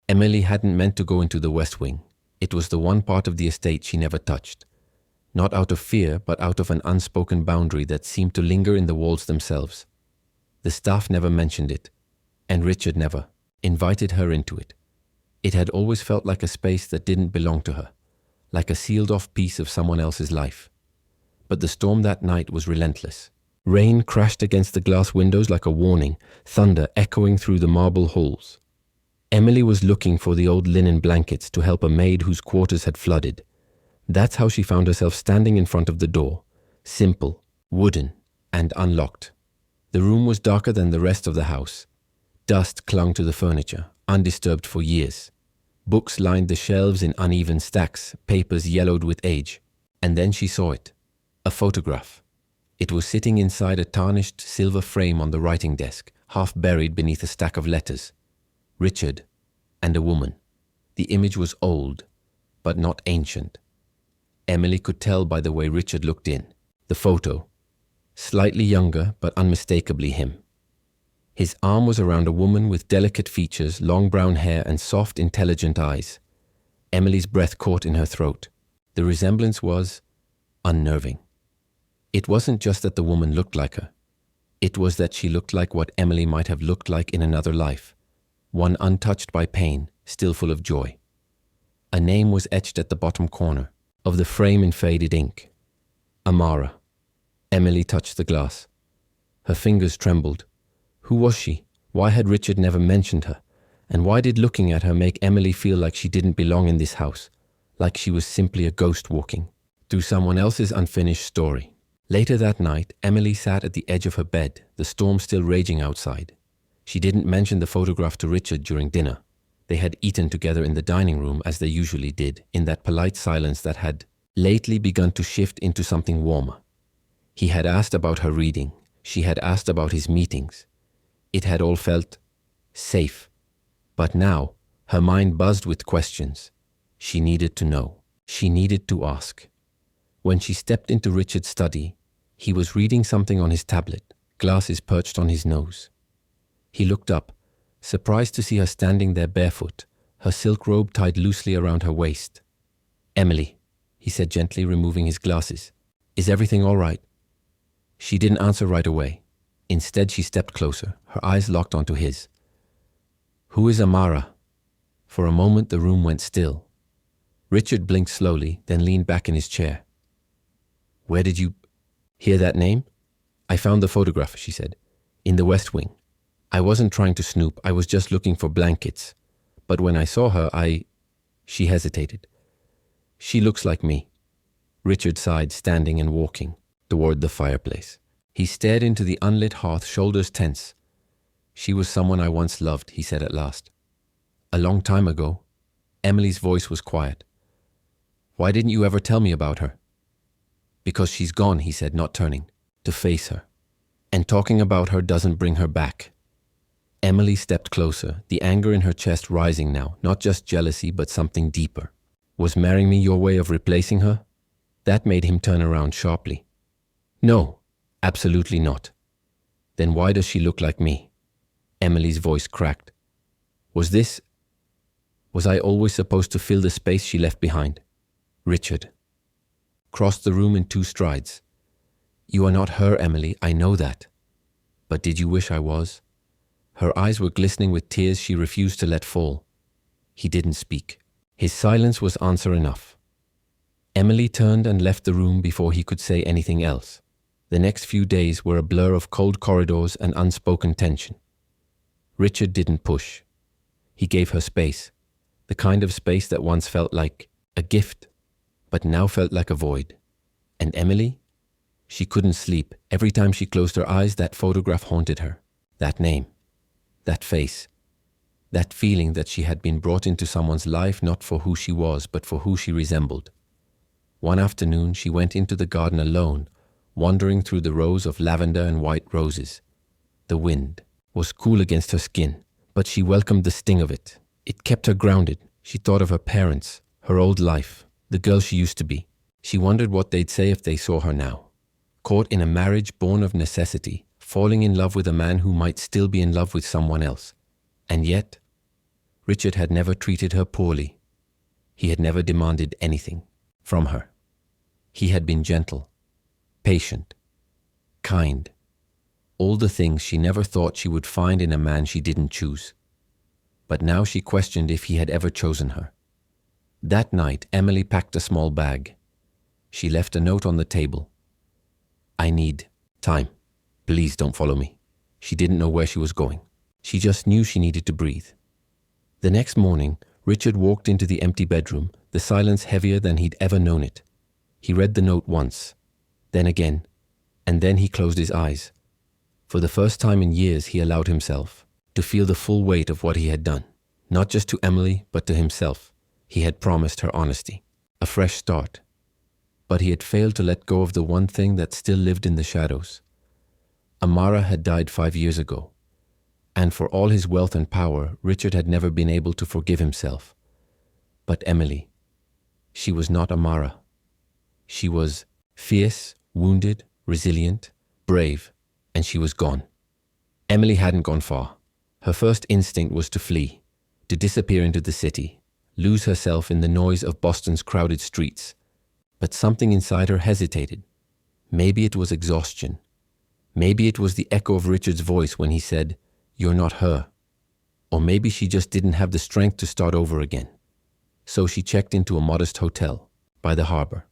Emily hadn't meant to go into the West Wing. It was the one part of the estate she never touched. Not out of fear, but out of an unspoken boundary that seemed to linger in the walls themselves. The staff never mentioned it, and Richard never invited her into it. It had always felt like a space that didn't belong to her, like a sealed-off piece of someone else's life. But the storm that night was relentless. Rain crashed against the glass windows like a warning, thunder echoing through the marble halls. Emily was looking for the old linen blankets to help a maid whose quarters had flooded. That's how she found herself standing in front of the door, simple, wooden, and unlocked. The room was darker than the rest of the house. Dust clung to the furniture, undisturbed for years. Books lined the shelves in uneven stacks, papers yellowed with age. And then she saw it. A photograph. It was sitting inside a tarnished silver frame on the writing desk, half buried beneath a stack of letters. Richard and a woman. The image was old, but not ancient. Emily could tell by the way Richard looked in. The photo. Slightly younger, but unmistakably him. His arm was around a woman with delicate features, long brown hair, and soft, intelligent eyes. Emily's breath caught in her throat. The resemblance was unnerving. It wasn't just that the woman looked like her. It was that she looked like what Emily might have looked like in another life. One untouched by pain, still full of joy. A name was etched at the bottom corner of the frame in faded ink. Amara. Emily touched the glass. Her fingers trembled. Who was she? Why had Richard never mentioned her? And why did looking at her make Emily feel like she didn't belong in this house? Like she was simply a ghost walking through someone else's unfinished story. Later that night, Emily sat at the edge of her bed, the storm still raging outside. She didn't mention the photograph to Richard during dinner. They had eaten together in the dining room as they usually did, in that polite silence that had lately begun to shift into something warmer. He had asked about her reading. She had asked about his meetings. It had all felt safe. But now, her mind buzzed with questions. She needed to know. She needed to ask. When she stepped into Richard's study, he was reading something on his tablet, glasses perched on his nose. He looked up, surprised to see her standing there barefoot, her silk robe tied loosely around her waist. "Emily," he said gently, removing his glasses. "Is everything all right?" She didn't answer right away. Instead, she stepped closer, her eyes locked onto his. "Who is Amara?" For a moment, the room went still. Richard blinked slowly, then leaned back in his chair. "Where did you hear that name?" "I found the photograph," she said, "in the West Wing. I wasn't trying to snoop, I was just looking for blankets. But when I saw her, She hesitated. "She looks like me." Richard sighed, standing and walking toward the fireplace. He stared into the unlit hearth, shoulders tense. "She was someone I once loved," he said at last. "A long time ago." Emily's voice was quiet. "Why didn't you ever tell me about her?" "Because she's gone," he said, not turning, "to face her. And talking about her doesn't bring her back." Emily stepped closer, the anger in her chest rising now, not just jealousy, but something deeper. "Was marrying me your way of replacing her?" That made him turn around sharply. "No, absolutely not." "Then why does she look like me?" Emily's voice cracked. Was I always supposed to fill the space she left behind?" Richard crossed the room in 2 strides. "You are not her, Emily, I know that. But did you wish I was?" Her eyes were glistening with tears she refused to let fall. He didn't speak. His silence was answer enough. Emily turned and left the room before he could say anything else. The next few days were a blur of cold corridors and unspoken tension. Richard didn't push. He gave her space, the kind of space that once felt like a gift, but now felt like a void. And Emily? She couldn't sleep. Every time she closed her eyes, that photograph haunted her. That name, that face, that feeling that she had been brought into someone's life not for who she was, but for who she resembled. One afternoon, she went into the garden alone, wandering through the rows of lavender and white roses. The wind was cool against her skin, but she welcomed the sting of it. It kept her grounded. She thought of her parents, her old life, the girl she used to be. She wondered what they'd say if they saw her now. Caught in a marriage born of necessity, falling in love with a man who might still be in love with someone else. And yet, Richard had never treated her poorly. He had never demanded anything from her. He had been gentle, patient, kind. All the things she never thought she would find in a man she didn't choose. But now she questioned if he had ever chosen her. That night, Emily packed a small bag. She left a note on the table. "I need time. Please don't follow me." She didn't know where she was going. She just knew she needed to breathe. The next morning, Richard walked into the empty bedroom, the silence heavier than he'd ever known it. He read the note once, then again, and then he closed his eyes. For the first time in years, he allowed himself to feel the full weight of what he had done, not just to Emily, but to himself. He had promised her honesty, a fresh start. But he had failed to let go of the one thing that still lived in the shadows. Amara had died 5 years ago, and for all his wealth and power, Richard had never been able to forgive himself. But Emily, she was not Amara. She was fierce, wounded, resilient, brave, and she was gone. Emily hadn't gone far. Her first instinct was to flee, to disappear into the city, lose herself in the noise of Boston's crowded streets. But something inside her hesitated. Maybe it was exhaustion. Maybe it was the echo of Richard's voice when he said, "You're not her." Or maybe she just didn't have the strength to start over again. So she checked into a modest hotel by the harbor.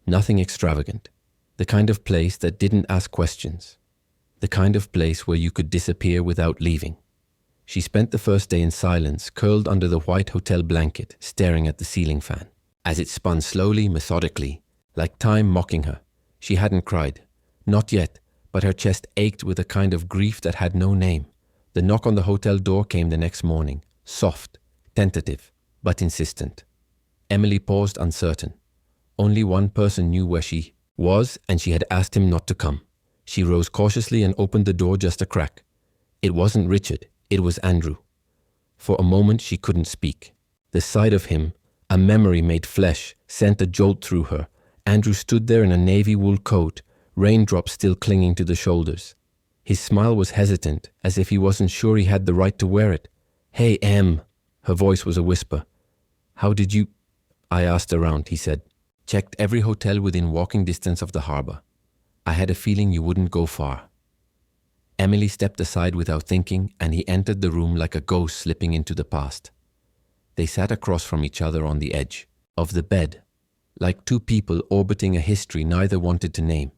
Nothing extravagant. The kind of place that didn't ask questions. The kind of place where you could disappear without leaving. She spent the first day in silence, curled under the white hotel blanket, staring at the ceiling fan. As it spun slowly, methodically, like time mocking her. She hadn't cried. Not yet, but her chest ached with a kind of grief that had no name. The knock on the hotel door came the next morning, soft, tentative, but insistent. Emily paused, uncertain. Only one person knew where she was, and she had asked him not to come. She rose cautiously and opened the door just a crack. It wasn't Richard, it was Andrew. For a moment she couldn't speak. The sight of him, a memory made flesh, sent a jolt through her. Andrew stood there in a navy wool coat, raindrops still clinging to the shoulders. His smile was hesitant, as if he wasn't sure he had the right to wear it. "Hey, Em." Her voice was a whisper. "How did you—" "I asked around," he said. "Checked every hotel within walking distance of the harbor. I had a feeling you wouldn't go far." Emily stepped aside without thinking, and he entered the room like a ghost slipping into the past. They sat across from each other on the edge of the bed, like two people orbiting a history neither wanted to name.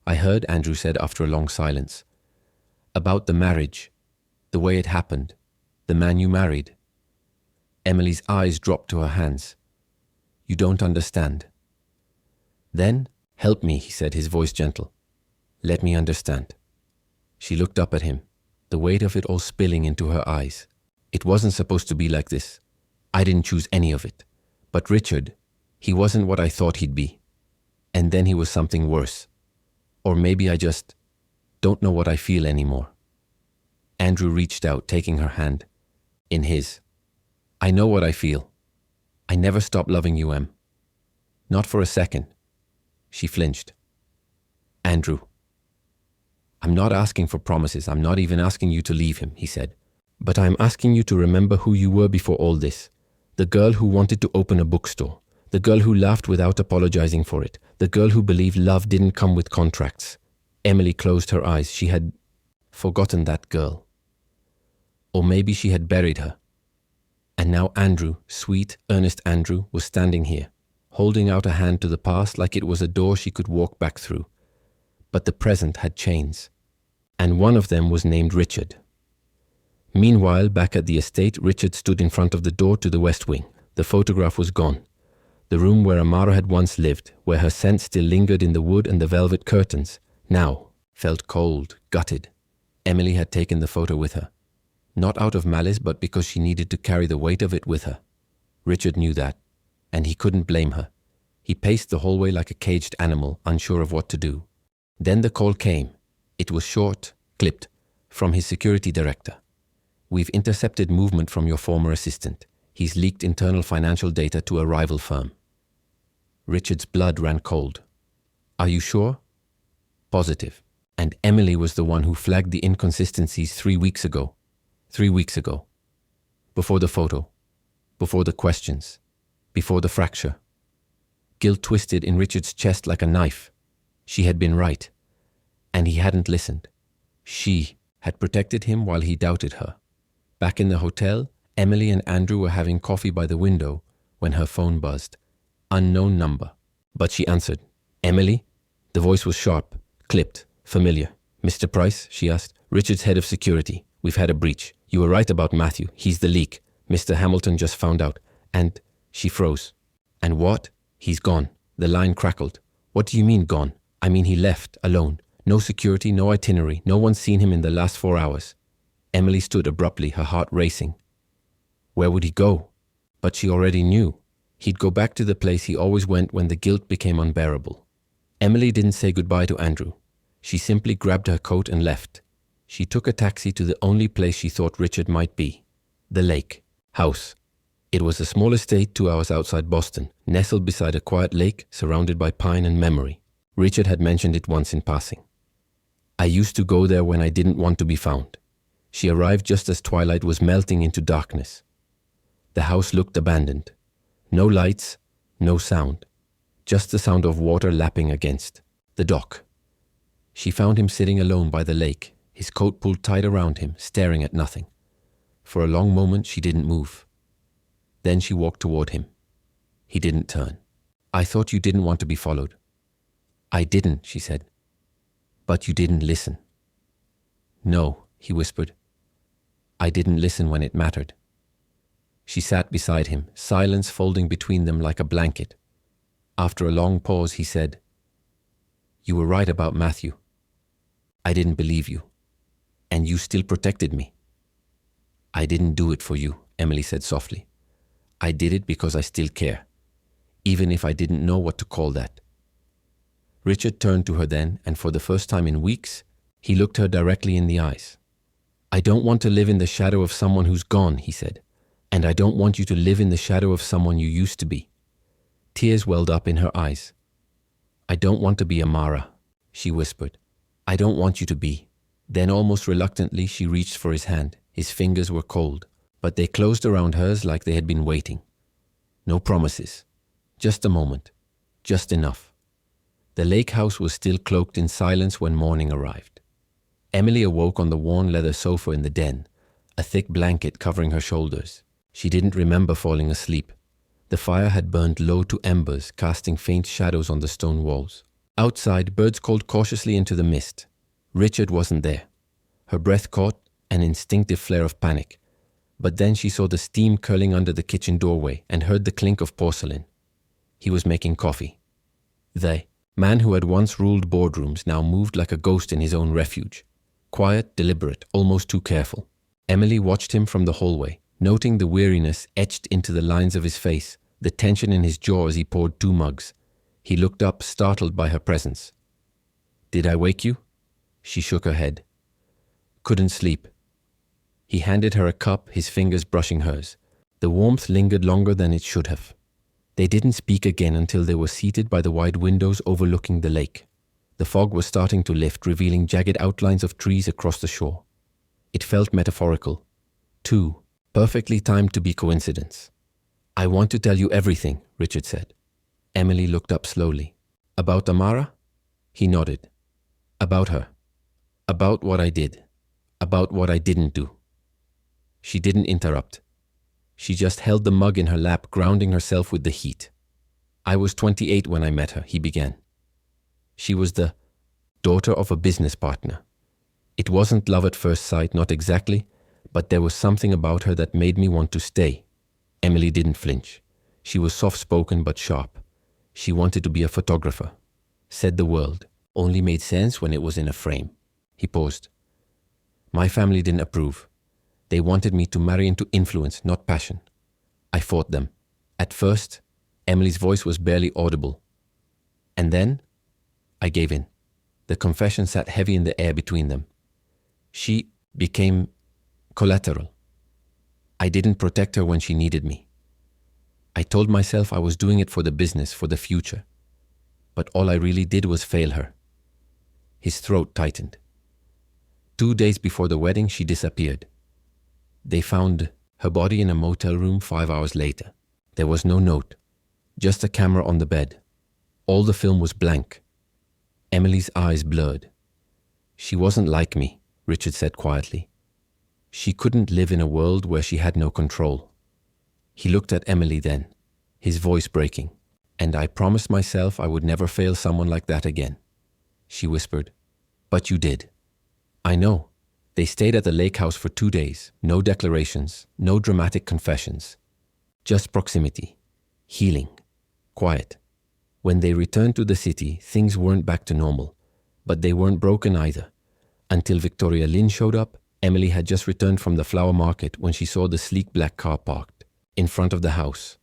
"I heard," Andrew said after a long silence, "about the marriage, the way it happened, the man you married." Emily's eyes dropped to her hands. "You don't understand." "Then, help me," he said, his voice gentle. "Let me understand." She looked up at him, the weight of it all spilling into her eyes. "It wasn't supposed to be like this. I didn't choose any of it. But Richard, he wasn't what I thought he'd be. And then he was something worse. Or maybe I just don't know what I feel anymore." Andrew reached out, taking her hand in his. "I know what I feel. I never stopped loving you, Em. Not for a second." She flinched. "Andrew, I'm not asking for promises. I'm not even asking you to leave him," he said. "But I'm asking you to remember who you were before all this. The girl who wanted to open a bookstore. The girl who laughed without apologizing for it. The girl who believed love didn't come with contracts." Emily closed her eyes. She had forgotten that girl. Or maybe she had buried her. And now Andrew, sweet, earnest Andrew, was standing here, holding out a hand to the past like it was a door she could walk back through. But the present had chains. And one of them was named Richard. Meanwhile, back at the estate, Richard stood in front of the door to the West Wing. The photograph was gone. The room where Amara had once lived, where her scent still lingered in the wood and the velvet curtains, now felt cold, gutted. Emily had taken the photo with her. Not out of malice, but because she needed to carry the weight of it with her. Richard knew that, and he couldn't blame her. He paced the hallway like a caged animal, unsure of what to do. Then the call came. It was short, clipped, from his security director. "We've intercepted movement from your former assistant. He's leaked internal financial data to a rival firm." Richard's blood ran cold. "Are you sure?" "Positive. And Emily was the one who flagged the inconsistencies 3 weeks ago. 3 weeks ago." Before the photo, before the questions, before the fracture. Guilt twisted in Richard's chest like a knife. She had been right, and he hadn't listened. She had protected him while he doubted her. Back in the hotel, Emily and Andrew were having coffee by the window when her phone buzzed. Unknown number. But she answered. Emily? The voice was sharp, clipped, familiar. Mr. Price, she asked. Richard's head of security. We've had a breach. You were right about Matthew. He's the leak. Mr. Hamilton just found out. And she froze. And what? He's gone. The line crackled. What do you mean gone? I mean he left, alone. No security, no itinerary. No one's seen him in the last 4 hours. Emily stood abruptly, her heart racing. Where would he go? But she already knew. He'd go back to the place he always went when the guilt became unbearable. Emily didn't say goodbye to Andrew. She simply grabbed her coat and left. She took a taxi to the only place she thought Richard might be. The lake house. It was a small estate 2 hours outside Boston, nestled beside a quiet lake surrounded by pine and memory. Richard had mentioned it once in passing. I used to go there when I didn't want to be found. She arrived just as twilight was melting into darkness. The house looked abandoned. No lights, no sound. Just the sound of water lapping against the dock. She found him sitting alone by the lake, his coat pulled tight around him, staring at nothing. For a long moment she didn't move. Then she walked toward him. He didn't turn. I thought you didn't want to be followed. I didn't, she said. But you didn't listen. No, he whispered. I didn't listen when it mattered. She sat beside him, silence folding between them like a blanket. After a long pause, he said, You were right about Matthew. I didn't believe you. And you still protected me. I didn't do it for you, Emily said softly. I did it because I still care, even if I didn't know what to call that. Richard turned to her then, and for the first time in weeks, he looked her directly in the eyes. I don't want to live in the shadow of someone who's gone, he said, and I don't want you to live in the shadow of someone you used to be. Tears welled up in her eyes. I don't want to be Amara, she whispered. I don't want you to be. Then almost reluctantly she reached for his hand. His fingers were cold, but they closed around hers like they had been waiting. No promises. Just a moment. Just enough. The lake house was still cloaked in silence when morning arrived. Emily awoke on the worn leather sofa in the den, a thick blanket covering her shoulders. She didn't remember falling asleep. The fire had burned low to embers, casting faint shadows on the stone walls. Outside, birds called cautiously into the mist. Richard wasn't there. Her breath caught an instinctive flare of panic. But then she saw the steam curling under the kitchen doorway and heard the clink of porcelain. He was making coffee. The man who had once ruled boardrooms now moved like a ghost in his own refuge. Quiet, deliberate, almost too careful. Emily watched him from the hallway, noting the weariness etched into the lines of his face, the tension in his jaw as he poured 2 mugs. He looked up, startled by her presence. Did I wake you? She shook her head. Couldn't sleep. He handed her a cup, his fingers brushing hers. The warmth lingered longer than it should have. They didn't speak again until they were seated by the wide windows overlooking the lake. The fog was starting to lift, revealing jagged outlines of trees across the shore. It felt metaphorical. Too perfectly timed to be coincidence. I want to tell you everything, Richard said. Emily looked up slowly. About Amara? He nodded. About her. About what I did. About what I didn't do. She didn't interrupt. She just held the mug in her lap, grounding herself with the heat. I was 28 when I met her, he began. She was the daughter of a business partner. It wasn't love at first sight, not exactly, but there was something about her that made me want to stay. Emily didn't flinch. She was soft-spoken but sharp. She wanted to be a photographer. Said the world only made sense when it was in a frame. He paused. My family didn't approve. They wanted me to marry into influence, not passion. I fought them. At first, Emily's voice was barely audible. And then, I gave in. The confession sat heavy in the air between them. She became collateral. I didn't protect her when she needed me. I told myself I was doing it for the business, for the future. But all I really did was fail her. His throat tightened. 2 days before the wedding, she disappeared. They found Her body in a motel room 5 hours later. There was no note, just a camera on the bed. All the film was blank. Emily's eyes blurred. She wasn't like me, Richard said quietly. She couldn't live in a world where she had no control. He looked at Emily then, his voice breaking. And I promised myself I would never fail someone like that again. She whispered. But you did. I know. They stayed at the lake house for 2 days. No declarations, no dramatic confessions. Just proximity, healing, quiet. When they returned to the city, things weren't back to normal. But they weren't broken either. Until Victoria Lynn showed up, Emily had just returned from the flower market when she saw the sleek black car parked in front of the house.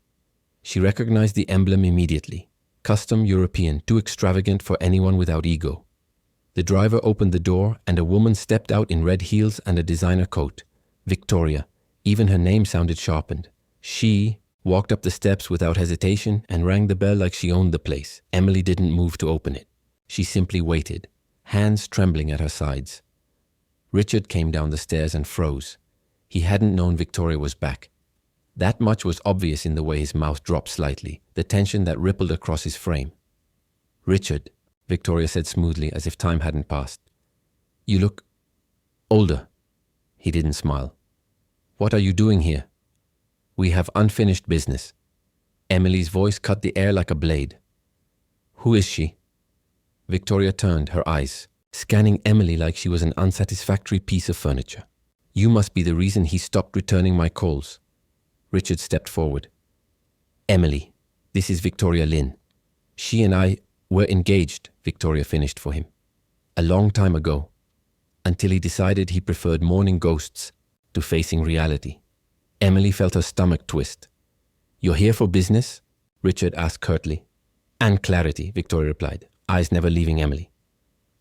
She recognized the emblem immediately. Custom European, too extravagant for anyone without ego. The driver opened the door and a woman stepped out in red heels and a designer coat. Victoria. Even her name sounded sharpened. She walked up the steps without hesitation and rang the bell like she owned the place. Emily didn't move to open it. She simply waited, hands trembling at her sides. Richard came down the stairs and froze. He hadn't known Victoria was back. That much was obvious in the way his mouth dropped slightly, the tension that rippled across his frame. Richard, Victoria said smoothly as if time hadn't passed. You look older. He didn't smile. What are you doing here? We have unfinished business. Emily's voice cut the air like a blade. Who is she? Victoria turned, her eyes, scanning Emily like she was an unsatisfactory piece of furniture. You must be the reason he stopped returning my calls. Richard stepped forward. Emily, this is Victoria Lynn. She and I were engaged, Victoria finished for him. A long time ago, until he decided he preferred mourning ghosts to facing reality. Emily felt her stomach twist. You're here for business? Richard asked curtly. And clarity, Victoria replied, eyes never leaving Emily.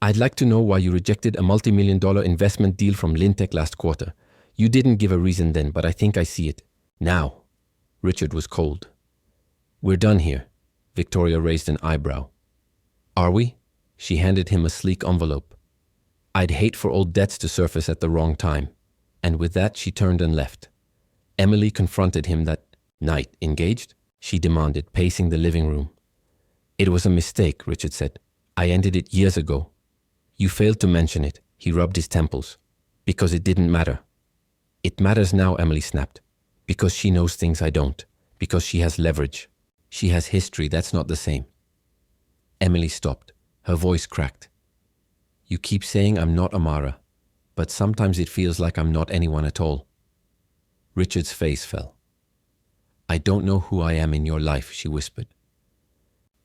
I'd like to know why you rejected a multi-million-dollar investment deal from Lintech last quarter. You didn't give a reason then, but I think I see it. Now. Richard was cold. We're done here. Victoria raised an eyebrow. Are we? She handed him a sleek envelope. I'd hate for old debts to surface at the wrong time. And with that, she turned and left. Emily confronted him that night. Engaged? She demanded, pacing the living room. It was a mistake, Richard said. I ended it years ago. You failed to mention it. He rubbed his temples. Because it didn't matter. It matters now, Emily snapped. Because she knows things I don't. Because she has leverage. She has history. That's not the same. Emily stopped. Her voice cracked. You keep saying I'm not Amara, but sometimes it feels like I'm not anyone at all. Richard's face fell. I don't know who I am in your life, she whispered.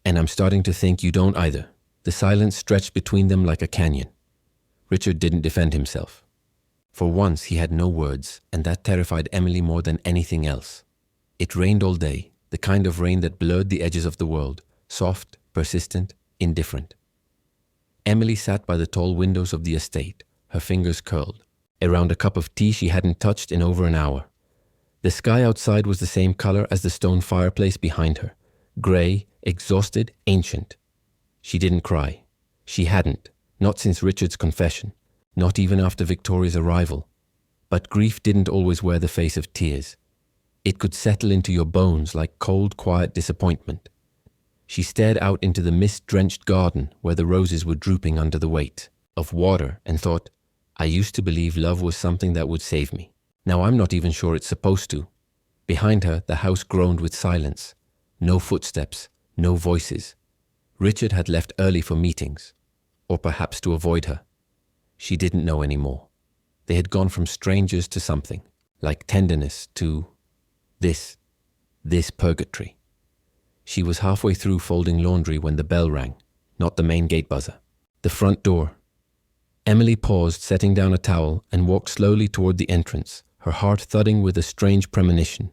And I'm starting to think you don't either. The silence stretched between them like a canyon. Richard didn't defend himself. For once, he had no words, and that terrified Emily more than anything else. It rained all day, the kind of rain that blurred the edges of the world, soft, persistent, indifferent. Emily sat by the tall windows of the estate, her fingers curled, around a cup of tea she hadn't touched in over an hour. The sky outside was the same color as the stone fireplace behind her, gray, exhausted, ancient. She didn't cry. She hadn't, not since Richard's confession. Not even after Victoria's arrival. But grief didn't always wear the face of tears. It could settle into your bones like cold, quiet disappointment. She stared out into the mist-drenched garden where the roses were drooping under the weight of water and thought, I used to believe love was something that would save me. Now I'm not even sure it's supposed to. Behind her, the house groaned with silence. No footsteps, no voices. Richard had left early for meetings, or perhaps to avoid her. She didn't know anymore. They had gone from strangers to something, like tenderness to this purgatory. She was halfway through folding laundry when the bell rang, not the main gate buzzer. The front door. Emily paused, setting down a towel, and walked slowly toward the entrance, her heart thudding with a strange premonition.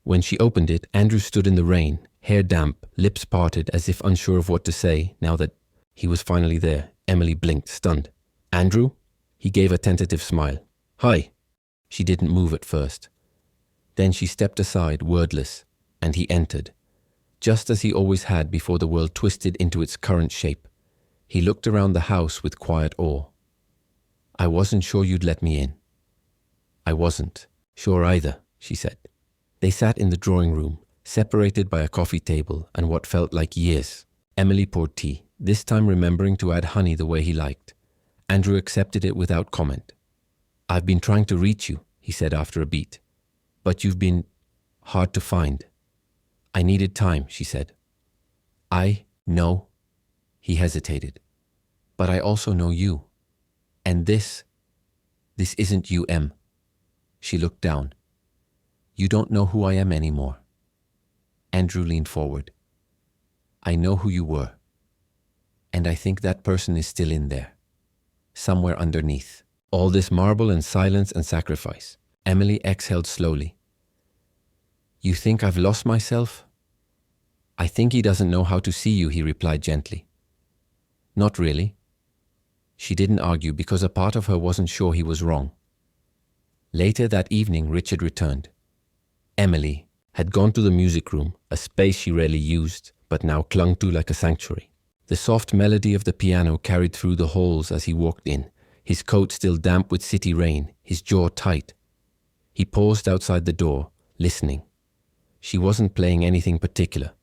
When she opened it, Andrew stood in the rain, hair damp, lips parted as if unsure of what to say now that he was finally there. Emily blinked, stunned. Andrew? He gave a tentative smile. Hi. She didn't move at first. Then she stepped aside, wordless, and he entered, just as he always had before the world twisted into its current shape. He looked around the house with quiet awe. I wasn't sure you'd let me in. I wasn't sure either, she said. They sat in the drawing room, separated by a coffee table and what felt like years. Emily poured tea, this time remembering to add honey the way he liked. Andrew accepted it without comment. "I've been trying to reach you," he said after a beat. "But you've been hard to find." "I needed time," she said. "I know." He hesitated. "But I also know you. And this isn't you, Em." She looked down. "You don't know who I am anymore." Andrew leaned forward. "I know who you were. And I think that person is still in there. Somewhere underneath. All this marble and silence and sacrifice." Emily exhaled slowly. "You think I've lost myself?" "I think he doesn't know how to see you," he replied gently. "Not really." She didn't argue because a part of her wasn't sure he was wrong. Later that evening, Richard returned. Emily had gone to the music room, a space she rarely used, but now clung to like a sanctuary. The soft melody of the piano carried through the halls as he walked in, his coat still damp with city rain, his jaw tight. He paused outside the door, listening. She wasn't playing anything particular,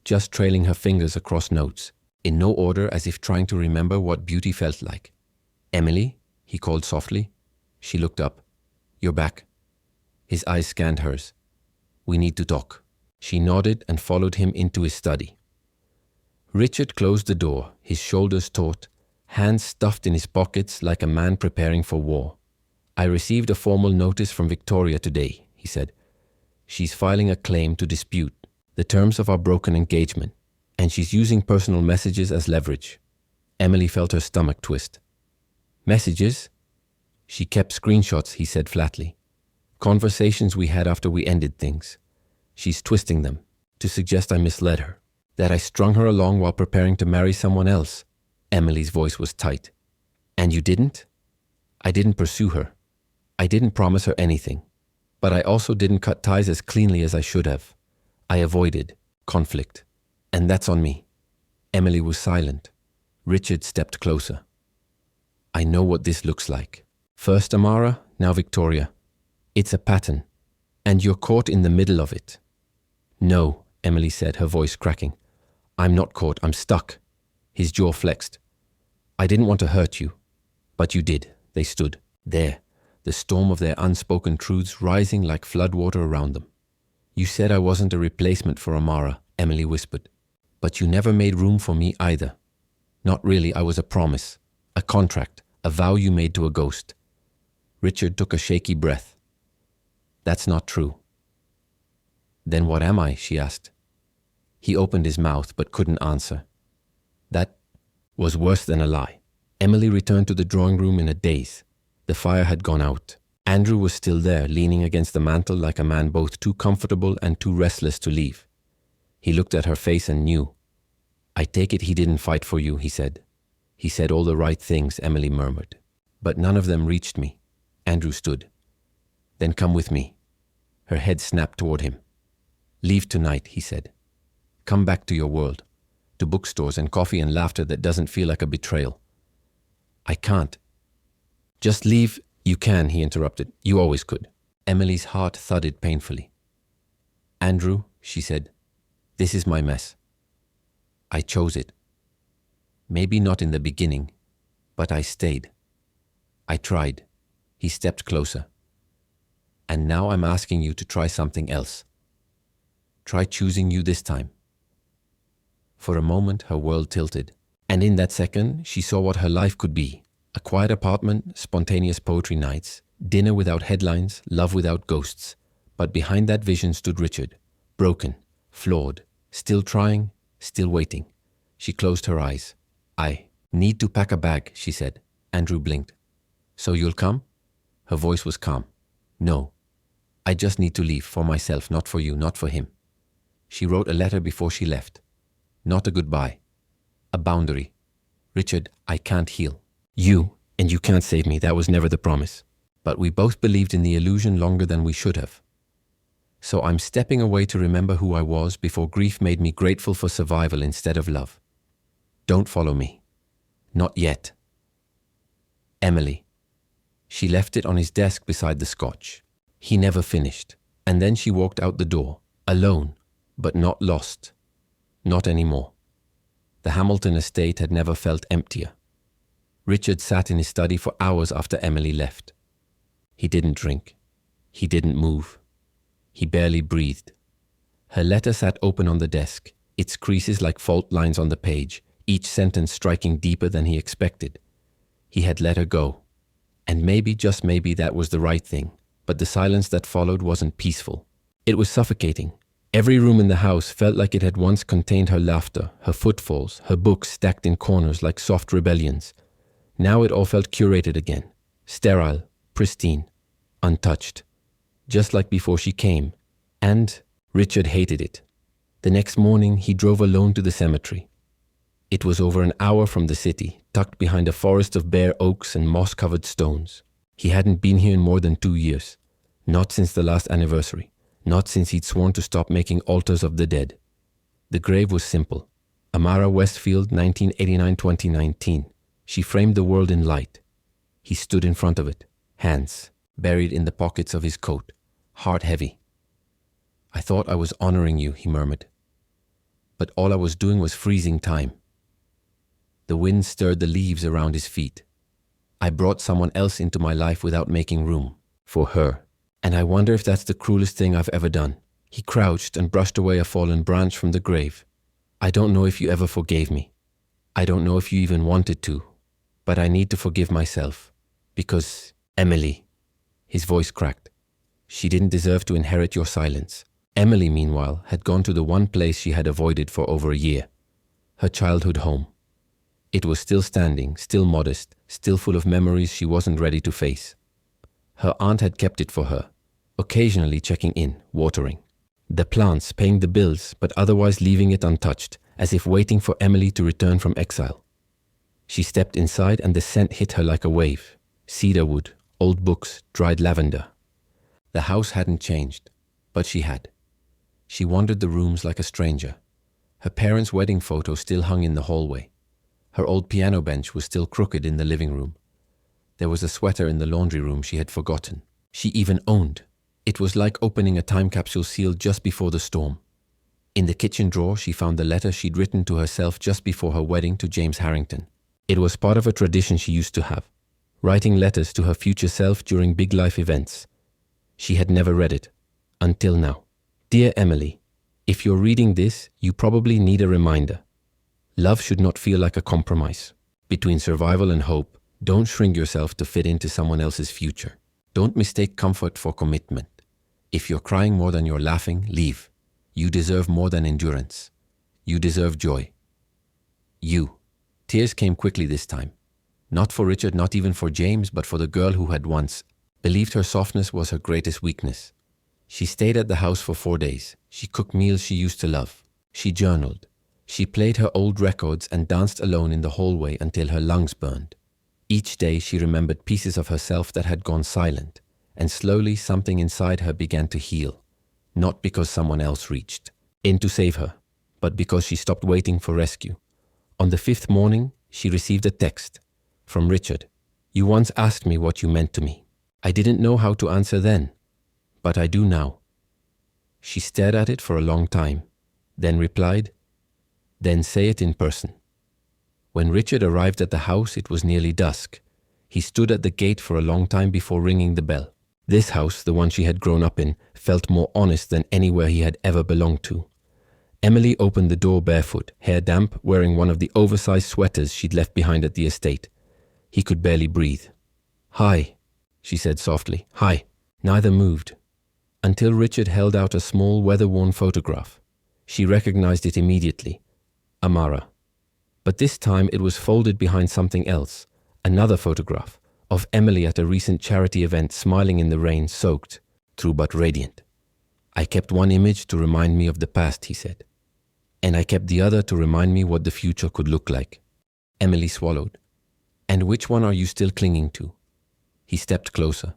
just trailing her fingers across notes, in no order, as if trying to remember what beauty felt like. "Emily," he called softly. She looked up. "You're back." His eyes scanned hers. "We need to talk." She nodded and followed him into his study. Richard closed the door, his shoulders taut, hands stuffed in his pockets like a man preparing for war. "I received a formal notice from Victoria today," he said. "She's filing a claim to dispute the terms of our broken engagement, and she's using personal messages as leverage." Emily felt her stomach twist. "Messages?" "She kept screenshots," he said flatly. "Conversations we had after we ended things. She's twisting them to suggest I misled her, that I strung her along while preparing to marry someone else." Emily's voice was tight. "And you didn't?" "I didn't pursue her. I didn't promise her anything. But I also didn't cut ties as cleanly as I should have. I avoided conflict. And that's on me." Emily was silent. Richard stepped closer. "I know what this looks like. First Amara, now Victoria. It's a pattern. And you're caught in the middle of it." "No," Emily said, her voice cracking. "I'm not caught, I'm stuck." His jaw flexed. "I didn't want to hurt you. But you did." They stood there, the storm of their unspoken truths rising like floodwater around them. "You said I wasn't a replacement for Amara," Emily whispered. "But you never made room for me either. Not really, I was a promise, a contract, a vow you made to a ghost." Richard took a shaky breath. "That's not true." "Then what am I?" she asked. He opened his mouth but couldn't answer. That was worse than a lie. Emily returned to the drawing room in a daze. The fire had gone out. Andrew was still there, leaning against the mantel like a man both too comfortable and too restless to leave. He looked at her face and knew. "I take it he didn't fight for you," he said. "He said all the right things," Emily murmured. "But none of them reached me." Andrew stood. "Then come with me." Her head snapped toward him. "Leave tonight," he said. "Come back to your world, to bookstores and coffee and laughter that doesn't feel like a betrayal." "I can't." "Just leave." "You can," he interrupted. "You always could." Emily's heart thudded painfully. "Andrew," she said, "this is my mess. I chose it. Maybe not in the beginning, but I stayed. I tried." He stepped closer. "And now I'm asking you to try something else. Try choosing you this time." For a moment, her world tilted. And in that second, she saw what her life could be. A quiet apartment, spontaneous poetry nights, dinner without headlines, love without ghosts. But behind that vision stood Richard, broken, flawed, still trying, still waiting. She closed her eyes. "I need to pack a bag," she said. Andrew blinked. "So you'll come?" Her voice was calm. "No. I just need to leave, for myself, not for you, not for him." She wrote a letter before she left. Not a goodbye. A boundary. "Richard, I can't heal. You, and you can't save me, that was never the promise. But we both believed in the illusion longer than we should have. So I'm stepping away to remember who I was before grief made me grateful for survival instead of love. Don't follow me. Not yet. Emily." She left it on his desk beside the scotch. He never finished. And then she walked out the door, alone, but not lost. Not anymore. The Hamilton estate had never felt emptier. Richard sat in his study for hours after Emily left. He didn't drink. He didn't move. He barely breathed. Her letter sat open on the desk, its creases like fault lines on the page, each sentence striking deeper than he expected. He had let her go. And maybe, just maybe, that was the right thing. But the silence that followed wasn't peaceful. It was suffocating. Every room in the house felt like it had once contained her laughter, her footfalls, her books stacked in corners like soft rebellions. Now it all felt curated again, sterile, pristine, untouched, just like before she came. And Richard hated it. The next morning, he drove alone to the cemetery. It was over an hour from the city, tucked behind a forest of bare oaks and moss-covered stones. He hadn't been here in more than 2 years. Not since the last anniversary. Not since he'd sworn to stop making altars of the dead. The grave was simple. Amara Westfield, 1989-2019. She framed the world in light. He stood in front of it, hands buried in the pockets of his coat, heart heavy. "I thought I was honoring you," he murmured. "But all I was doing was freezing time." The wind stirred the leaves around his feet. "I brought someone else into my life without making room for her. And I wonder if that's the cruelest thing I've ever done." He crouched and brushed away a fallen branch from the grave. "I don't know if you ever forgave me. I don't know if you even wanted to. But I need to forgive myself. Because, Emily," his voice cracked, "she didn't deserve to inherit your silence." Emily, meanwhile, had gone to the one place she had avoided for over a year. Her childhood home. It was still standing, still modest, still full of memories she wasn't ready to face. Her aunt had kept it for her, occasionally checking in, watering the plants, paying the bills, but otherwise leaving it untouched, as if waiting for Emily to return from exile. She stepped inside and the scent hit her like a wave. Cedarwood, old books, dried lavender. The house hadn't changed, but she had. She wandered the rooms like a stranger. Her parents' wedding photo still hung in the hallway. Her old piano bench was still crooked in the living room. There was a sweater in the laundry room she had forgotten. She even owned. It was like opening a time capsule sealed just before the storm. In the kitchen drawer, she found the letter she'd written to herself just before her wedding to James Harrington. It was part of a tradition she used to have, writing letters to her future self during big life events. She had never read it, until now. "Dear Emily, if you're reading this, you probably need a reminder. Love should not feel like a compromise. Between survival and hope, don't shrink yourself to fit into someone else's future. Don't mistake comfort for commitment. If you're crying more than you're laughing, leave. You deserve more than endurance. You deserve joy. You." Tears came quickly this time. Not for Richard, not even for James, but for the girl who had once believed her softness was her greatest weakness. She stayed at the house for 4 days. She cooked meals she used to love. She journaled. She played her old records and danced alone in the hallway until her lungs burned. Each day she remembered pieces of herself that had gone silent, and slowly something inside her began to heal. Not because someone else reached in to save her, but because she stopped waiting for rescue. On the 5th morning, she received a text from Richard. "You once asked me what you meant to me. I didn't know how to answer then, but I do now." She stared at it for a long time, then replied, "Then say it in person." When Richard arrived at the house, it was nearly dusk. He stood at the gate for a long time before ringing the bell. This house, the one she had grown up in, felt more honest than anywhere he had ever belonged to. Emily opened the door barefoot, hair damp, wearing one of the oversized sweaters she'd left behind at the estate. He could barely breathe. "Hi," she said softly. "Hi." Neither moved, until Richard held out a small, weather-worn photograph. She recognized it immediately. Amara. But this time it was folded behind something else, another photograph of Emily at a recent charity event, smiling in the rain, soaked through but radiant. "I kept one image to remind me of the past," he said. "And I kept the other to remind me what the future could look like." Emily swallowed. "And which one are you still clinging to?" He stepped closer.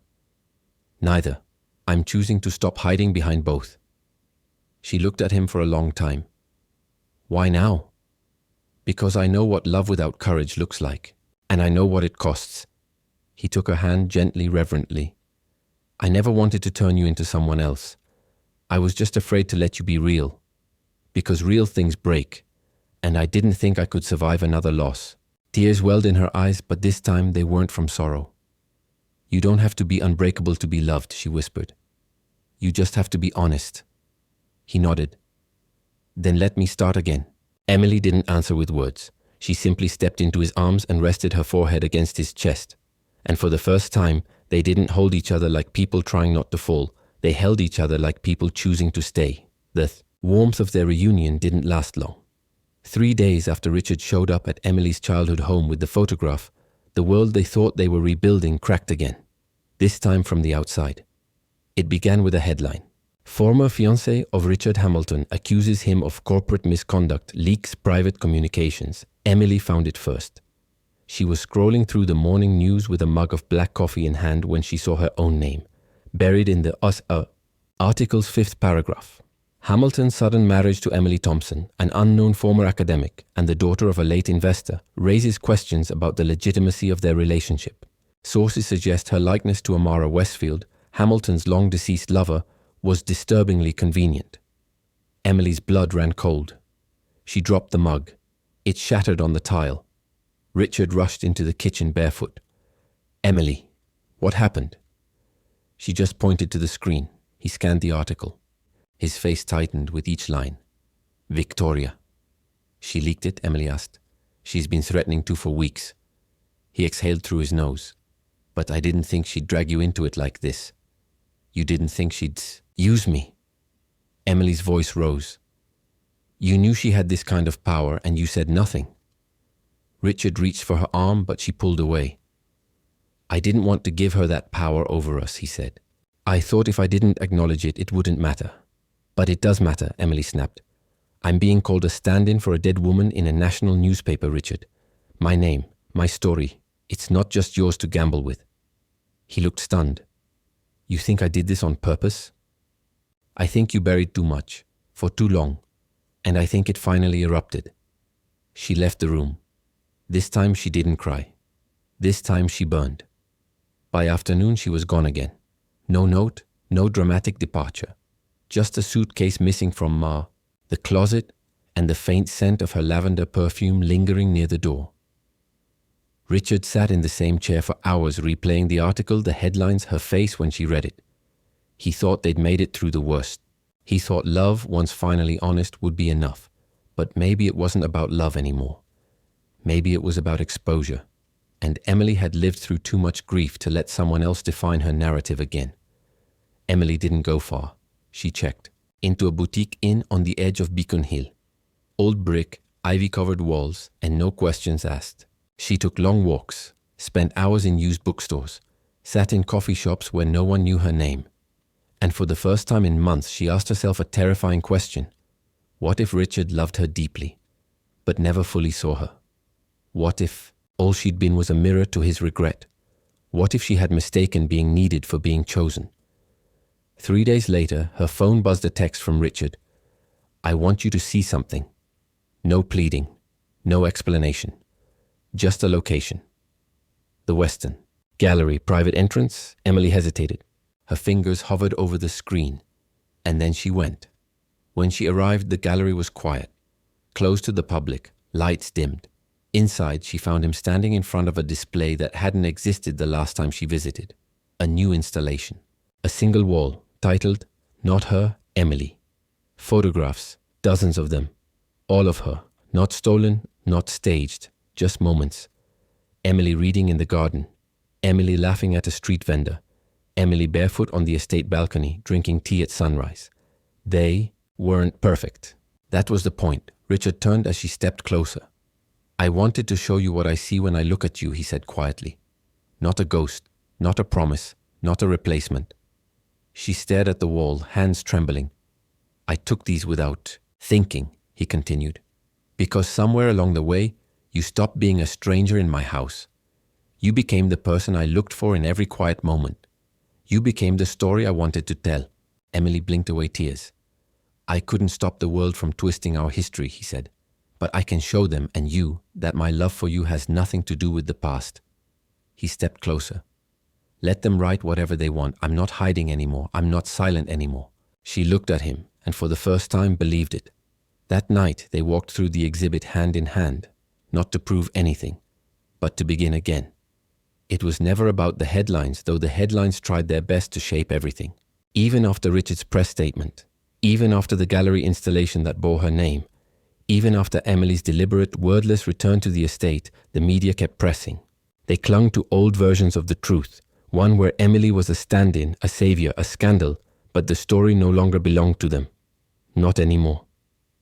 "Neither. I'm choosing to stop hiding behind both." She looked at him for a long time. "Why now?" "Because I know what love without courage looks like, and I know what it costs." He took her hand gently, reverently. "I never wanted to turn you into someone else, I was just afraid to let you be real. Because real things break, and I didn't think I could survive another loss. Tears welled in her eyes, but this time they weren't from sorrow. You don't have to be unbreakable to be loved, she whispered. You just have to be honest. He nodded. Then let me start again. Emily didn't answer with words. She simply stepped into his arms and rested her forehead against his chest. And for the first time, they didn't hold each other like people trying not to fall. They held each other like people choosing to stay. The warmth of their reunion didn't last long. 3 days after Richard showed up at Emily's childhood home with the photograph, the world they thought they were rebuilding cracked again. This time from the outside. It began with a headline. Former fiancé of Richard Hamilton accuses him of corporate misconduct, leaks private communications. Emily found it first. She was scrolling through the morning news with a mug of black coffee in hand when she saw her own name, buried in the article's 5th paragraph. Hamilton's sudden marriage to Emily Thompson, an unknown former academic and the daughter of a late investor, raises questions about the legitimacy of their relationship. Sources suggest her likeness to Amara Westfield, Hamilton's long-deceased lover, was disturbingly convenient. Emily's blood ran cold. She dropped the mug. It shattered on the tile. Richard rushed into the kitchen barefoot. Emily, what happened? She just pointed to the screen. He scanned the article. His face tightened with each line. Victoria. She leaked it, Emily asked. She's been threatening to for weeks. He exhaled through his nose. But I didn't think she'd drag you into it like this. You didn't think she'd use me. Emily's voice rose. You knew she had this kind of power and you said nothing. Richard reached for her arm, but she pulled away. I didn't want to give her that power over us, he said. I thought if I didn't acknowledge it, it wouldn't matter. But it does matter, Emily snapped. I'm being called a stand-in for a dead woman in a national newspaper, Richard. My name, my story, it's not just yours to gamble with. He looked stunned. You think I did this on purpose? I think you buried too much, for too long, and I think it finally erupted. She left the room. This time she didn't cry. This time she burned. By afternoon she was gone again. No note, no dramatic departure. Just a suitcase missing from the closet, and the faint scent of her lavender perfume lingering near the door. Richard sat in the same chair for hours replaying the article, the headlines, her face when she read it. He thought they'd made it through the worst. He thought love, once finally honest, would be enough. But maybe it wasn't about love anymore. Maybe it was about exposure. And Emily had lived through too much grief to let someone else define her narrative again. Emily didn't go far. She checked. Into a boutique inn on the edge of Beacon Hill. Old brick, ivy-covered walls, and no questions asked. She took long walks, spent hours in used bookstores, sat in coffee shops where no one knew her name. And for the first time in months, she asked herself a terrifying question. What if Richard loved her deeply, but never fully saw her? What if all she'd been was a mirror to his regret? What if she had mistaken being needed for being chosen? 3 days later, her phone buzzed a text from Richard. I want you to see something. No pleading, no explanation. Just a location. The Westin. Gallery, private entrance. Emily hesitated. Her fingers hovered over the screen. And then she went. When she arrived, the gallery was quiet. Closed to the public. Lights dimmed. Inside, she found him standing in front of a display that hadn't existed the last time she visited. A new installation. A single wall, titled, Not Her, Emily. Photographs, dozens of them. All of her. Not stolen, not staged. Just moments. Emily reading in the garden. Emily laughing at a street vendor. Emily barefoot on the estate balcony, drinking tea at sunrise. They weren't perfect. That was the point. Richard turned as she stepped closer. I wanted to show you what I see when I look at you, he said quietly. Not a ghost, not a promise, not a replacement. She stared at the wall, hands trembling. I took these without thinking, he continued. Because somewhere along the way, you stopped being a stranger in my house. You became the person I looked for in every quiet moment. You became the story I wanted to tell. Emily blinked away tears. I couldn't stop the world from twisting our history, he said. But I can show them and you that my love for you has nothing to do with the past. He stepped closer. Let them write whatever they want. I'm not hiding anymore. I'm not silent anymore. She looked at him and for the first time believed it. That night they walked through the exhibit hand in hand, not to prove anything, but to begin again. It was never about the headlines, though the headlines tried their best to shape everything. Even after Richard's press statement, even after the gallery installation that bore her name, even after Emily's deliberate, wordless return to the estate, the media kept pressing. They clung to old versions of the truth, one where Emily was a stand-in, a savior, a scandal, but the story no longer belonged to them. Not anymore.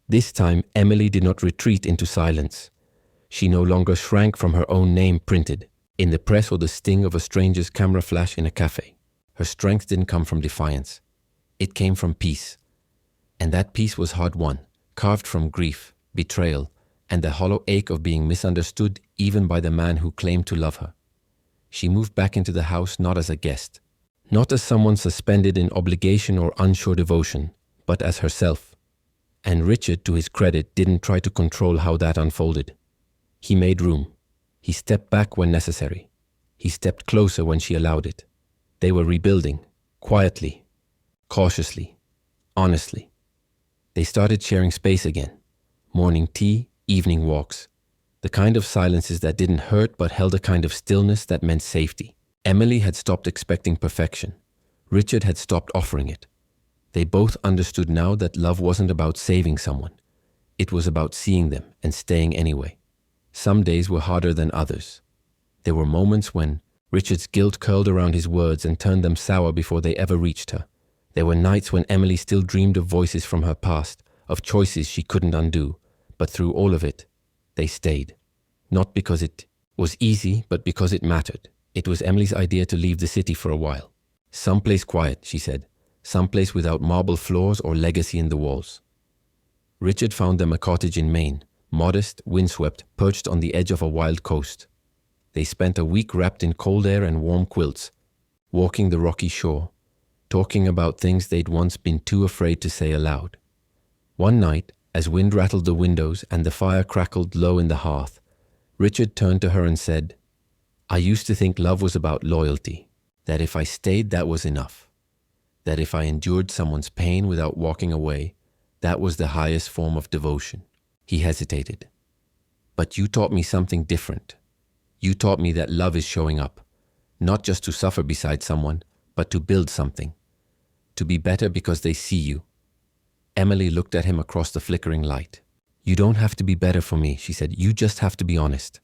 This time, Emily did not retreat into silence. She no longer shrank from her own name printed in the press or the sting of a stranger's camera flash in a cafe. Her strength didn't come from defiance. It came from peace. And that peace was hard-won, carved from grief, betrayal, and the hollow ache of being misunderstood even by the man who claimed to love her. She moved back into the house not as a guest, not as someone suspended in obligation or unsure devotion, but as herself. And Richard, to his credit, didn't try to control how that unfolded. He made room. He stepped back when necessary. He stepped closer when she allowed it. They were rebuilding, quietly, cautiously, honestly. They started sharing space again. Morning tea, evening walks. The kind of silences that didn't hurt but held a kind of stillness that meant safety. Emily had stopped expecting perfection. Richard had stopped offering it. They both understood now that love wasn't about saving someone. It was about seeing them and staying anyway. Some days were harder than others. There were moments when Richard's guilt curled around his words and turned them sour before they ever reached her. There were nights when Emily still dreamed of voices from her past, of choices she couldn't undo, but through all of it, they stayed. Not because it was easy, but because it mattered. It was Emily's idea to leave the city for a while. Someplace quiet, she said. Someplace without marble floors or legacy in the walls. Richard found them a cottage in Maine, modest, windswept, perched on the edge of a wild coast. They spent a week wrapped in cold air and warm quilts, walking the rocky shore, talking about things they'd once been too afraid to say aloud. One night, as wind rattled the windows and the fire crackled low in the hearth, Richard turned to her and said, "I used to think love was about loyalty, that if I stayed, that was enough. That if I endured someone's pain without walking away, that was the highest form of devotion." He hesitated. "But you taught me something different. You taught me that love is showing up, not just to suffer beside someone, but to build something, to be better because they see you." Emily looked at him across the flickering light. "You don't have to be better for me," she said. "You just have to be honest."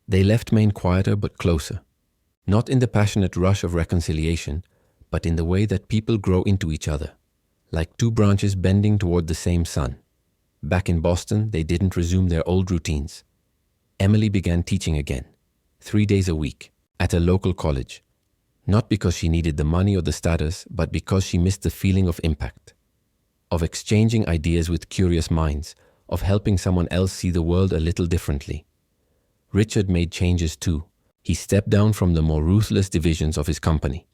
They left Maine quieter but closer, not in the passionate rush of reconciliation, but in the way that people grow into each other, like two branches bending toward the same sun. Back in Boston, they didn't resume their old routines. Emily began teaching again, 3 days a week, at a local college, not because she needed the money or the status, but because she missed the feeling of impact, of exchanging ideas with curious minds, of helping someone else see the world a little differently. Richard made changes too. He stepped down from the more ruthless divisions of his company.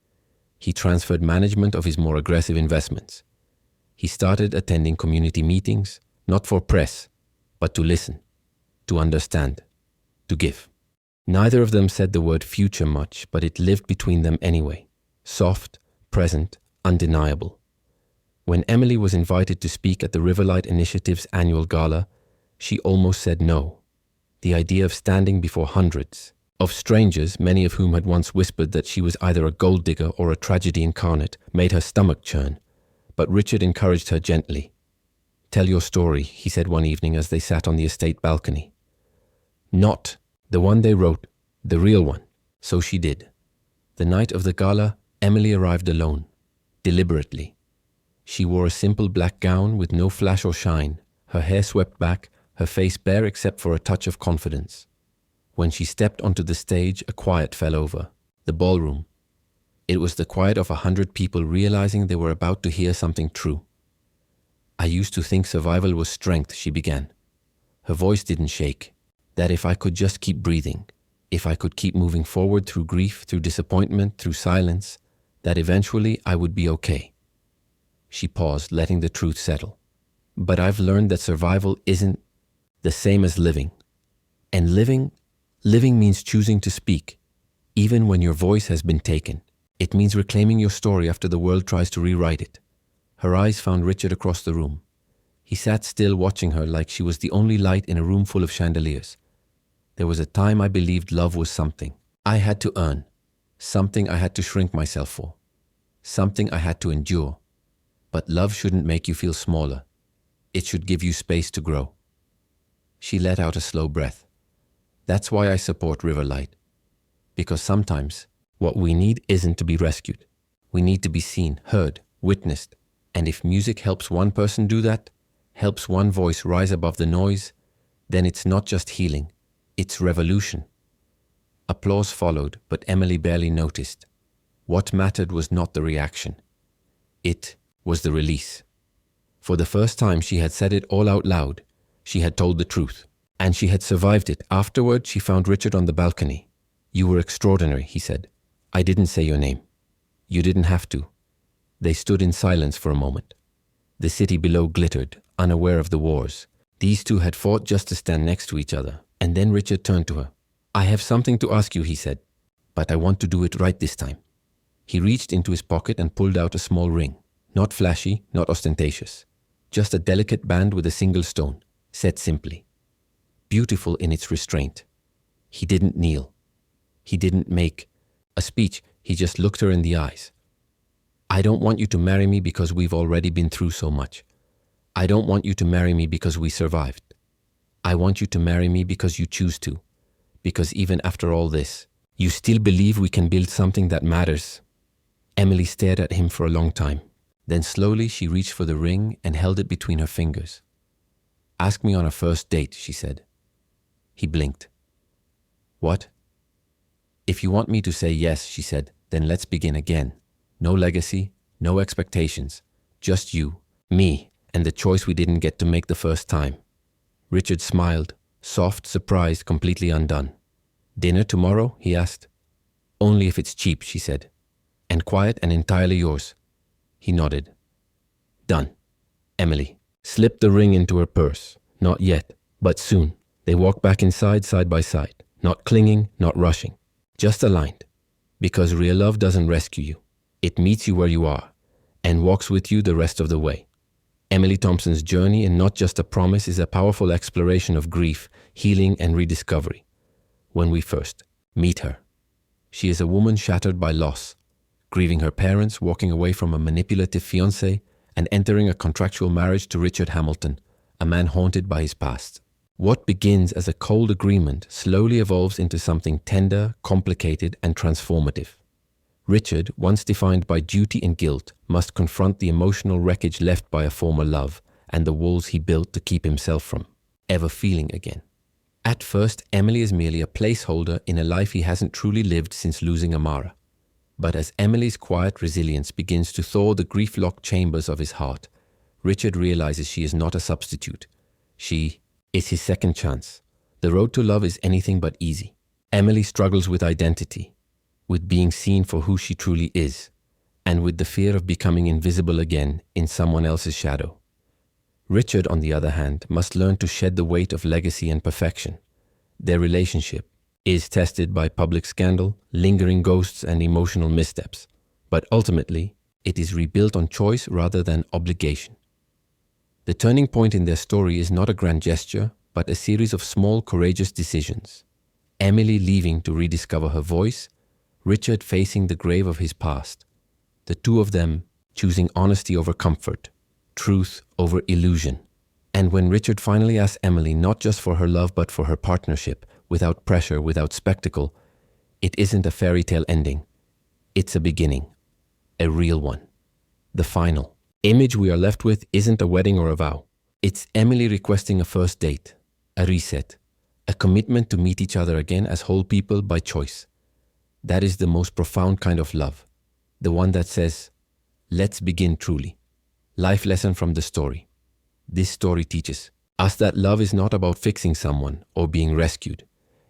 He transferred management of his more aggressive investments. He started attending community meetings, not for press, but to listen, to understand, to give. Neither of them said the word future much, but it lived between them anyway. Soft, present, undeniable. When Emily was invited to speak at the Riverlight Initiative's annual gala, she almost said no. The idea of standing before hundreds, of strangers, many of whom had once whispered that she was either a gold digger or a tragedy incarnate, made her stomach churn. But Richard encouraged her gently. "Tell your story," he said one evening as they sat on the estate balcony. "Not the one they wrote, the real one." So she did. The night of the gala, Emily arrived alone, deliberately. She wore a simple black gown with no flash or shine, her hair swept back, her face bare except for a touch of confidence. When she stepped onto the stage, a quiet fell over the ballroom. It was the quiet of 100 people realizing they were about to hear something true. "I used to think survival was strength," she began. Her voice didn't shake. "That if I could just keep breathing, if I could keep moving forward through grief, through disappointment, through silence, that eventually I would be okay." She paused, letting the truth settle. "But I've learned that survival isn't the same as living. And living means choosing to speak, even when your voice has been taken. It means reclaiming your story after the world tries to rewrite it. Her eyes found Richard across the room. He sat still watching her like she was the only light in a room full of chandeliers. There was a time I believed love was something I had to earn, something I had to shrink myself for, something I had to endure. But love shouldn't make you feel smaller. It should give you space to grow. She let out a slow breath. That's why I support Riverlight. Because sometimes what we need isn't to be rescued. We need to be seen, heard, witnessed. And if music helps one person do that, helps one voice rise above the noise, then it's not just healing, it's revolution. Applause followed, but Emily barely noticed. What mattered was not the reaction. It was the release. For the first time, she had said it all out loud. She had told the truth. And she had survived it. Afterward, she found Richard on the balcony. "You were extraordinary," he said. "I didn't say your name. You didn't have to." They stood in silence for a moment. The city below glittered, unaware of the wars. These two had fought just to stand next to each other. And then Richard turned to her. "I have something to ask you," he said, "but I want to do it right this time." He reached into his pocket and pulled out a small ring. Not flashy, not ostentatious. Just a delicate band with a single stone, set simply. Beautiful in its restraint. He didn't kneel. He didn't make a speech. He just looked her in the eyes. "I don't want you to marry me because we've already been through so much. I don't want you to marry me because we survived. I want you to marry me because you choose to. Because even after all this, you still believe we can build something that matters." Emily stared at him for a long time. Then slowly she reached for the ring and held it between her fingers. "Ask me on a first date," she said. He blinked. "What?" "If you want me to say yes," she said, "then let's begin again. No legacy, no expectations. Just you, me, and the choice we didn't get to make the first time." Richard smiled, soft, surprised, completely undone. "Dinner tomorrow?" he asked. "Only if it's cheap," she said. "And quiet and entirely yours." He nodded. "Done." Emily slipped the ring into her purse. Not yet, but soon. They walked back inside side by side, not clinging, not rushing, just aligned. Because real love doesn't rescue you. It meets you where you are and walks with you the rest of the way. Emily Thompson's journey, and not just a promise, is a powerful exploration of grief, healing, and rediscovery. When we first meet her, she is a woman shattered by loss, grieving her parents, walking away from a manipulative fiancé, and entering a contractual marriage to Richard Hamilton, a man haunted by his past. What begins as a cold agreement slowly evolves into something tender, complicated, and transformative. Richard, once defined by duty and guilt, must confront the emotional wreckage left by a former love and the walls he built to keep himself from ever feeling again. At first, Emily is merely a placeholder in a life he hasn't truly lived since losing Amara. But as Emily's quiet resilience begins to thaw the grief-locked chambers of his heart, Richard realizes she is not a substitute. She is his second chance. The road to love is anything but easy. Emily struggles with identity, with being seen for who she truly is, and with the fear of becoming invisible again in someone else's shadow. Richard, on the other hand, must learn to shed the weight of legacy and perfection. Their relationship is tested by public scandal, lingering ghosts, and emotional missteps. But ultimately, it is rebuilt on choice rather than obligation. The turning point in their story is not a grand gesture, but a series of small, courageous decisions. Emily leaving to rediscover her voice, Richard facing the grave of his past. The two of them choosing honesty over comfort, truth over illusion. And when Richard finally asks Emily not just for her love but for her partnership, without pressure, without spectacle, it isn't a fairy tale ending. It's a beginning, a real one. The final image we are left with isn't a wedding or a vow. It's Emily requesting a first date, a reset, a commitment to meet each other again as whole people by choice. That is the most profound kind of love, the one that says, let's begin truly. Life lesson from the story. This story teaches us that love is not about fixing someone or being rescued.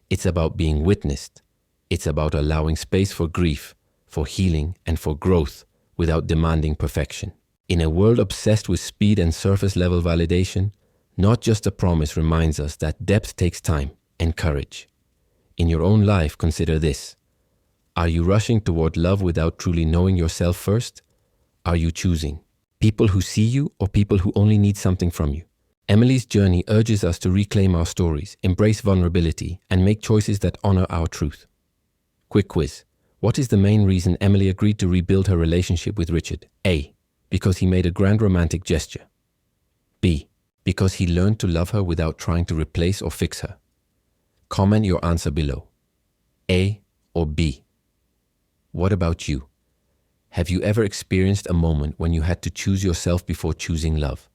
It's about being witnessed. It's about allowing space for grief, for healing, and for growth without demanding perfection. In a world obsessed with speed and surface-level validation, not just a promise reminds us that depth takes time and courage. In your own life, consider this. Are you rushing toward love without truly knowing yourself first? Are you choosing People who see you or people who only need something from you? Emily's journey urges us to reclaim our stories, embrace vulnerability, and make choices that honor our truth. Quick quiz. What is the main reason Emily agreed to rebuild her relationship with Richard? A. Because he made a grand romantic gesture. B. Because he learned to love her without trying to replace or fix her. Comment your answer below. A or B? What about you? Have you ever experienced a moment when you had to choose yourself before choosing love?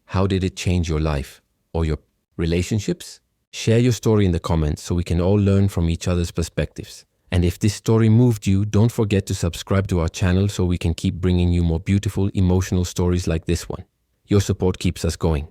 How did it change your life or your relationships? Share your story in the comments so we can all learn from each other's perspectives. And if this story moved you, don't forget to subscribe to our channel so we can keep bringing you more beautiful, emotional stories like this one. Your support keeps us going.